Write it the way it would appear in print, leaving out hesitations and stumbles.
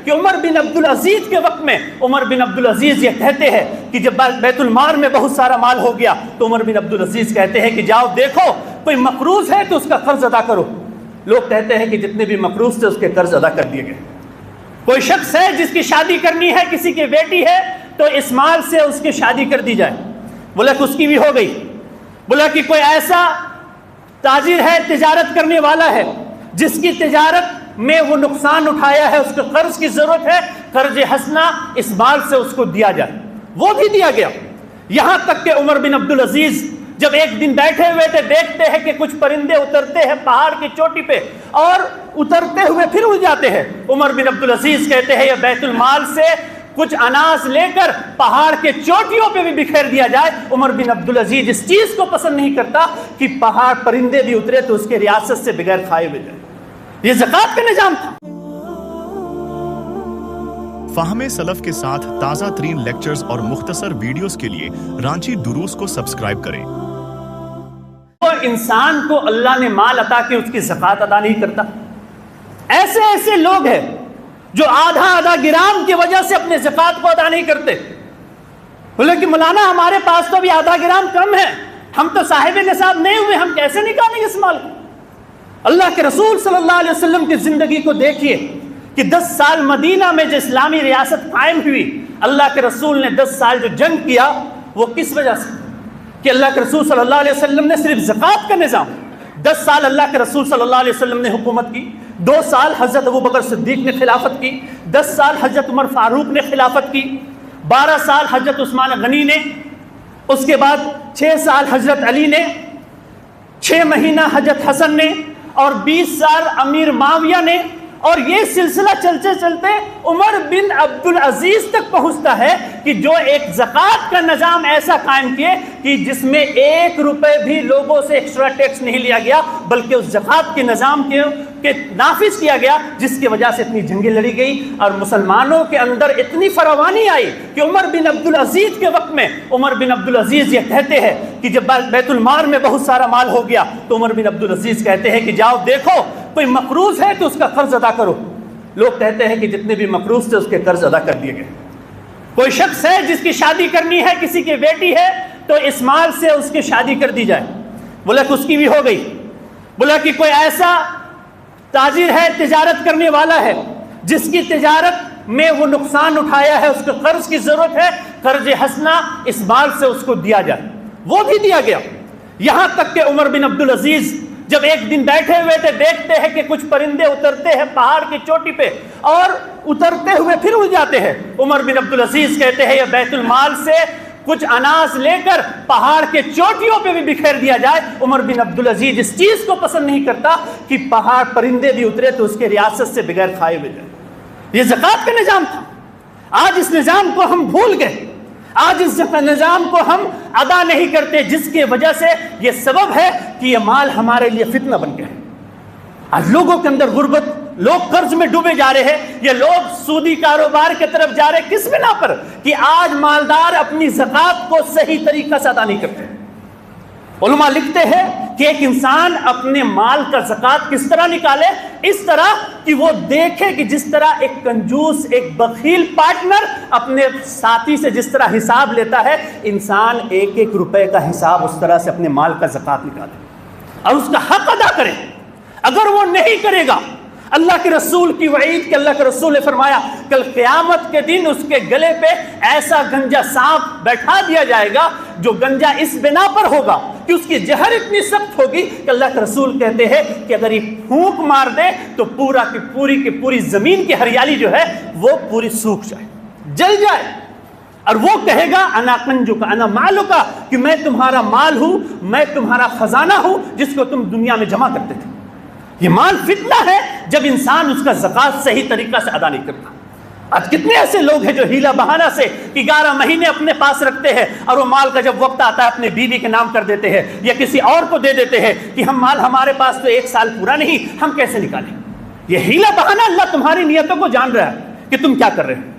کہ عمر بن عبدالعزیز کے وقت میں عمر بن عبدالعزیز یہ کہتے ہیں کہ جب بیت المال میں بہت سارا مال ہو گیا تو عمر بن عبدالعزیز کہتے ہیں کہ جاؤ دیکھو کوئی مقروض ہے تو اس کا قرض ادا کرو. لوگ کہتے ہیں کہ جتنے بھی مقروض تھے اس کے قرض ادا کر دیے گئے. کوئی شخص ہے جس کی شادی کرنی ہے, کسی کی بیٹی ہے, تو اس مال سے اس کی شادی کر دی جائے. بولا کہ اس کی بھی ہو گئی. بولا کہ کوئی ایسا تاجر ہے, تجارت کرنے والا ہے, جس کی تجارت میں وہ نقصان اٹھایا ہے, اس کو قرض کی ضرورت ہے, قرض حسنہ اس مال سے اس کو دیا جائے. وہ بھی دیا گیا. یہاں تک کہ عمر بن عبدالعزیز جب ایک دن بیٹھے ہوئے تھے, دیکھتے ہیں کہ کچھ پرندے اترتے ہیں پہاڑ کی چوٹی پہ اور اترتے ہوئے پھر اڑ جاتے ہیں. عمر بن عبدالعزیز کہتے ہیں یہ بیت المال سے کچھ اناج لے کر پہاڑ کے چوٹیوں پہ بھی بکھیر دیا جائے. عمر بن عبدالعزیز اس چیز کو پسند نہیں کرتا کہ پہاڑ پرندے بھی اترے تو اس کے ریاست سے بغیر کھائے ہوئے جائے. یہ زکوٰۃ کا نظام تھا. فہم سلف کے ساتھ تازہ ترین لیکچرز اور مختصر ویڈیوز کے لیے رانچی دروس کو سبسکرائب کریں. اور انسان کو اللہ نے مال عطا کہ اس کی زکوٰۃ ادا نہیں کرتا. ایسے لوگ ہیں جو آدھا گرام کی وجہ سے اپنے زکوٰۃ کو ادا نہیں کرتے. بولے کہ مولانا ہمارے پاس تو ابھی آدھا گرام کم ہے, ہم تو صاحب نصاب نہیں ہوئے, ہم کیسے نکالیں گے اس مال کو؟ اللہ کے رسول صلی اللہ علیہ وسلم کی زندگی کو دیکھیے کہ 10 سال مدینہ میں جو اسلامی ریاست قائم ہوئی, اللہ کے رسول نے 10 سال جو جنگ کیا وہ کس وجہ سے؟ کہ اللہ کے رسول صلی اللہ علیہ وسلم نے صرف زکوٰۃ کا نظام 10 سال اللہ کے رسول صلی اللہ علیہ وسلم نے حکومت کی, 2 سال حضرت ابوبکر صدیق نے خلافت کی, 10 سال حضرت عمر فاروق نے خلافت کی, 12 سال حضرت عثمان غنی نے, اس کے بعد 6 سال حضرت علی نے, 6 مہینہ حضرت حسن نے, اور 20 سال امیر معاویہ نے. اور یہ سلسلہ چلتے چلتے عمر بن عبدالعزیز تک پہنچتا ہے کہ جو ایک زکوٰۃ کا نظام ایسا قائم کیے کہ جس میں 1 روپے بھی لوگوں سے ایکسٹرا ٹیکس نہیں لیا گیا, بلکہ اس زکوٰۃ کے نظام کے نافذ کیا گیا, جس کی وجہ سے اتنی جنگیں لڑی گئی اور مسلمانوں کے اندر اتنی فراوانی آئی کہ عمر بن عبدالعزیز کے وقت میں عمر بن عبدالعزیز یہ کہتے ہیں کہ جب بیت المال میں بہت سارا مال ہو گیا تو عمر بن عبدالعزیز کہتے ہیں کہ جاؤ دیکھو کوئی مقروض ہے تو اس کا قرض ادا کرو. لوگ کہتے ہیں کہ جتنے بھی مقروض تھے اس کے قرض ادا کر دیے گئے. کوئی شخص ہے جس کی شادی کرنی ہے, کسی کی بیٹی ہے, تو اس مال سے اس کی شادی کر دی جائے. بولا کہ اس کی بھی ہو گئی. بولا کہ کوئی ایسا تاجر ہے, تجارت کرنے والا ہے, جس کی تجارت میں وہ نقصان اٹھایا ہے, اس کو قرض کی ضرورت ہے, قرض حسنہ اس مال سے اس کو دیا جائے. وہ بھی دیا گیا. یہاں تک کہ عمر بن عبدالعزیز جب ایک دن بیٹھے ہوئے تھے, دیکھتے ہیں کہ کچھ پرندے اترتے ہیں پہاڑ کی چوٹی پہ اور اترتے ہوئے پھر اڑ جاتے ہیں. عمر بن عبدالعزیز کہتے ہیں یہ بیت المال سے کچھ اناج لے کر پہاڑ کے چوٹیوں پہ بھی بکھیر دیا جائے. عمر بن عبدالعزیز اس چیز کو پسند نہیں کرتا کہ پہاڑ پرندے بھی اترے تو اس کے ریاست سے بغیر کھائے ہوئے جائے. یہ زکوٰۃ کا نظام تھا. آج اس نظام کو ہم بھول گئے, آج اس نظام کو ہم ادا نہیں کرتے, جس کی وجہ سے یہ سبب ہے کہ یہ مال ہمارے لیے فتنہ بن گیا ہے. آج لوگوں کے اندر غربت, لوگ قرض میں ڈوبے جا رہے ہیں, یہ لوگ سودی کاروبار کی طرف جا رہے ہیں. کس بنا پر؟ کہ آج مالدار اپنی زکوٰۃ کو صحیح طریقہ سے ادا نہیں کرتے. علماء لکھتے ہیں کہ ایک انسان اپنے مال کا زکوٰۃ کس طرح نکالے, اس طرح کہ وہ دیکھے کہ جس طرح ایک کنجوس, ایک بخیل پارٹنر اپنے ساتھی سے جس طرح حساب لیتا ہے, انسان 1 روپے کا حساب اس طرح سے اپنے مال کا زکوٰۃ نکالے اور اس کا حق ادا کرے. اگر وہ نہیں کرے گا, اللہ کے رسول کی وعید کہ اللہ کے رسول نے فرمایا کل قیامت کے دن اس کے گلے پہ ایسا گنجا سانپ بیٹھا دیا جائے گا جو گنجا اس بنا پر ہوگا کہ اس کی زہر اتنی سخت ہوگی کہ اللہ کے رسول کہتے ہیں کہ اگر یہ پھونک مار دے تو پوری زمین کی ہریالی جو ہے وہ پوری سوکھ جائے, جل جائے, اور وہ کہے گا انا کنجک انا مالک, کہ میں تمہارا مال ہوں, میں تمہارا خزانہ ہوں جس کو تم دنیا میں جمع کرتے تھے. یہ مال فتنہ ہے جب انسان اس کا زکوٰۃ صحیح طریقہ سے ادا نہیں کرتا. آج کتنے ایسے لوگ ہیں جو ہیلا بہانہ سے 11 مہینے اپنے پاس رکھتے ہیں اور وہ مال کا جب وقت آتا ہے اپنے بیوی کے نام کر دیتے ہیں یا کسی اور کو دے دیتے ہیں کہ ہم مال ہمارے پاس تو 1 سال پورا نہیں, ہم کیسے نکالیں. یہ ہیلا بہانہ اللہ تمہاری نیتوں کو جان رہا ہے کہ تم کیا کر رہے ہو.